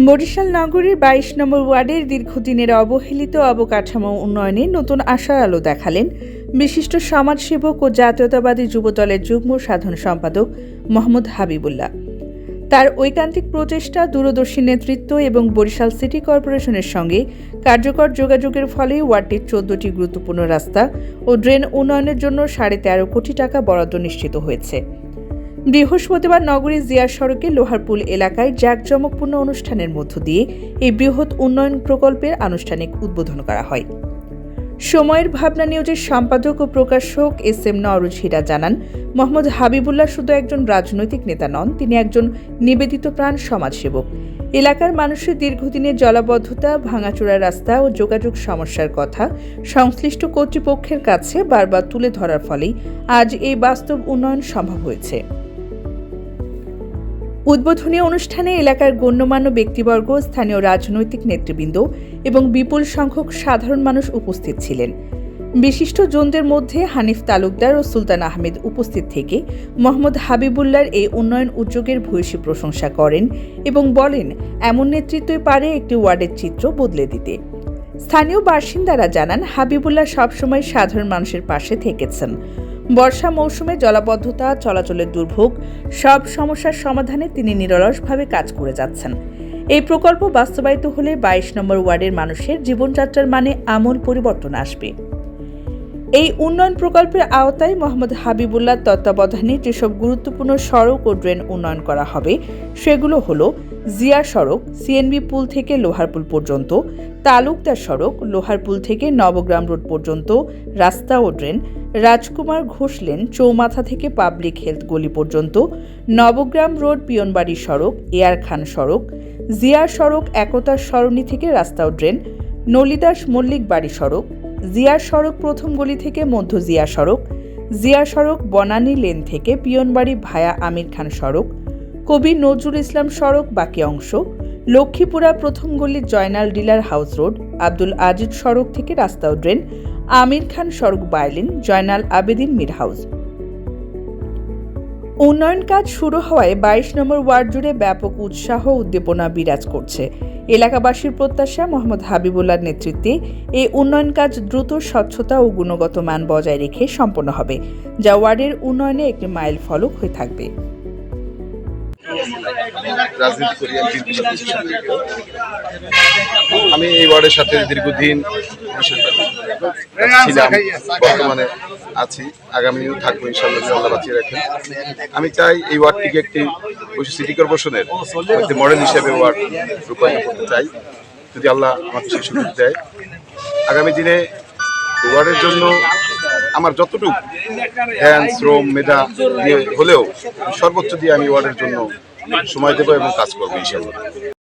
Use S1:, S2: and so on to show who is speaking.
S1: বরিশাল নগরীর ২২ নম্বর ওয়ার্ডের দীর্ঘদিনের অবহেলিত অবকাঠামো উন্নয়নে নতুন আশার আলো দেখালেন বিশিষ্ট সমাজসেবক ও জাতীয়তাবাদী যুবদলের যুগ্ম সাধারণ সম্পাদক মোহাম্মদ হাবিবুল্লাহ। তার ঐকান্তিক প্রচেষ্টা, দূরদর্শী নেতৃত্ব এবং বরিশাল সিটি কর্পোরেশনের সঙ্গে কার্যকর যোগাযোগের ফলে ওয়ার্ডটির ১৪টি গুরুত্বপূর্ণ রাস্তা ও ড্রেন উন্নয়নের জন্য ১৩.৫ কোটি টাকা বরাদ্দ নিশ্চিত হয়েছে। বৃহস্পতিবার নগরীর জিয়া সড়কে লোহারপুল এলাকায় জাঁকজমকপূর্ণ অনুষ্ঠানের মধ্য দিয়ে এই বৃহৎ উন্নয়ন প্রকল্পের আনুষ্ঠানিক উদ্বোধন করা হয়। সময়ের ভাবনা নিউজের সম্পাদক ও প্রকাশক এস.এম. নওরোজ হীরা জানান, মোহাম্মদ হাবিবুল্লাহ শুধু একজন রাজনৈতিক নেতা নন, তিনি একজন নিবেদিত প্রাণ সমাজসেবক। এলাকার মানুষের দীর্ঘদিনের জলাবদ্ধতা, ভাঙাচোরা রাস্তা ও যোগাযোগ সমস্যার কথা সংশ্লিষ্ট কর্তৃপক্ষের কাছে বারবার তুলে ধরার ফলেই আজ এই বাস্তব উন্নয়ন সম্ভব হয়েছে। উদ্বোধনী অনুষ্ঠানে এলাকার গণ্যমান্য ব্যক্তিবর্গ, স্থানীয় রাজনৈতিক নেতৃবৃন্দ এবং বিপুল সংখ্যক সাধারণ মানুষ উপস্থিত ছিলেন। বিশিষ্ট জনদের মধ্যে হানিফ তালুকদার ও সুলতান আহমেদ উপস্থিত থেকে মোহাম্মদ হাবিবুল্লাহর এই উন্নয়ন উদ্যোগের ভূয়সী প্রশংসা করেন এবং বলেন, এমন নেতৃত্বই পারে একটি ওয়ার্ডের চিত্র বদলে দিতে। স্থানীয় বাসিন্দারা জানান, হাবিবুল্লাহ সবসময় সাধারণ মানুষের পাশে থেকেছেন। বর্ষা মৌসুমে জলাবদ্ধতা, চলাচলের দুর্ভোগ সব সমস্যার সমাধানে তিনি নিরলসভাবে কাজ করে যাচ্ছেন। এই প্রকল্প বাস্তবায়িত হলে ২২ নম্বর ওয়ার্ডের মানুষের জীবনযাত্রার মানে আমূল পরিবর্তন আসবে। এই উন্নয়ন প্রকল্পের আওতায় মোহাম্মদ হাবিবুল্লাহ তত্ত্বাবধানে যেসব গুরুত্বপূর্ণ সড়ক ও ড্রেন উন্নয়ন করা হবে সেগুলো হলো জিয়া সড়ক, সিএনবি পুল থেকে লোহারপুল পর্যন্ত, তালুকদার সড়ক, লোহারপুল থেকে নবগ্রাম রোড পর্যন্ত রাস্তা ও ড্রেন, রাজকুমার ঘোষ লেন, চৌমাথা থেকে পাবলিক হেলথ গলি পর্যন্ত, নবগ্রাম রোড পিয়নবাড়ি সড়ক, এয়ার খান সড়ক, জিয়া সড়ক একতার সরণি থেকে রাস্তা ও ড্রেন, নলিদাস মল্লিক বাড়ি সড়ক, জিয়া সড়ক প্রথম গলি থেকে মধ্য জিয়া সড়ক, জিয়া সড়ক বনানী লেন থেকে পিয়নবাড়ি ভায়া আমির খান সড়ক, কবি নজরুল ইসলাম সড়ক বাকি অংশ, লক্ষ্মীপুরা প্রথম গলি Joynal dealer house road, Abdul Aziz সড়ক থেকে রাস্তা ও ড্রেন, আমির খান সড়ক বাইলেন, জয়নাল আবেদিন মির হাউস। উন্নয়ন কাজ শুরু হওয়ায় ২২ নম্বর ওয়ার্ড জুড়ে ব্যাপক উৎসাহ উদ্দীপনা বিরাজ করছে। এলাকাবাসীর প্রত্যাশা, মোহাম্মদ হাবিবুল্লাহর নেতৃত্বে এই উন্নয়ন কাজ দ্রুত, স্বচ্ছতা ও গুণগত মান বজায় রেখে সম্পন্ন হবে, যা ওয়ার্ডের উন্নয়নে একটি মাইল ফলক হয়ে থাকবে।
S2: আমি এই ওয়ার্ডের সাথে দীর্ঘদিন ছিলাম, বর্তমানে আছি, আগামীও থাকবো ইনশাআল্লাহ, আল্লাহ বাঁচিয়ে রাখেন। আমি চাই এই ওয়ার্ডটিকে একটি সিটি কর্পোরেশনের একটি মডেল হিসেবে ওয়ার্ড রূপায়ণ করতে চাই, যদি আল্লাহ আমাকে সেই সুযোগ দেয়। আগামী দিনে এই ওয়ার্ডের জন্য আমার যতটুকু ধ্যান, শ্রম, মেধা দিয়ে হলেও সর্বোচ্চ দিয়ে আমি ওয়ার্ডের জন্য সময় দেবো এবং কাজ করবো ইনশাআল্লাহ।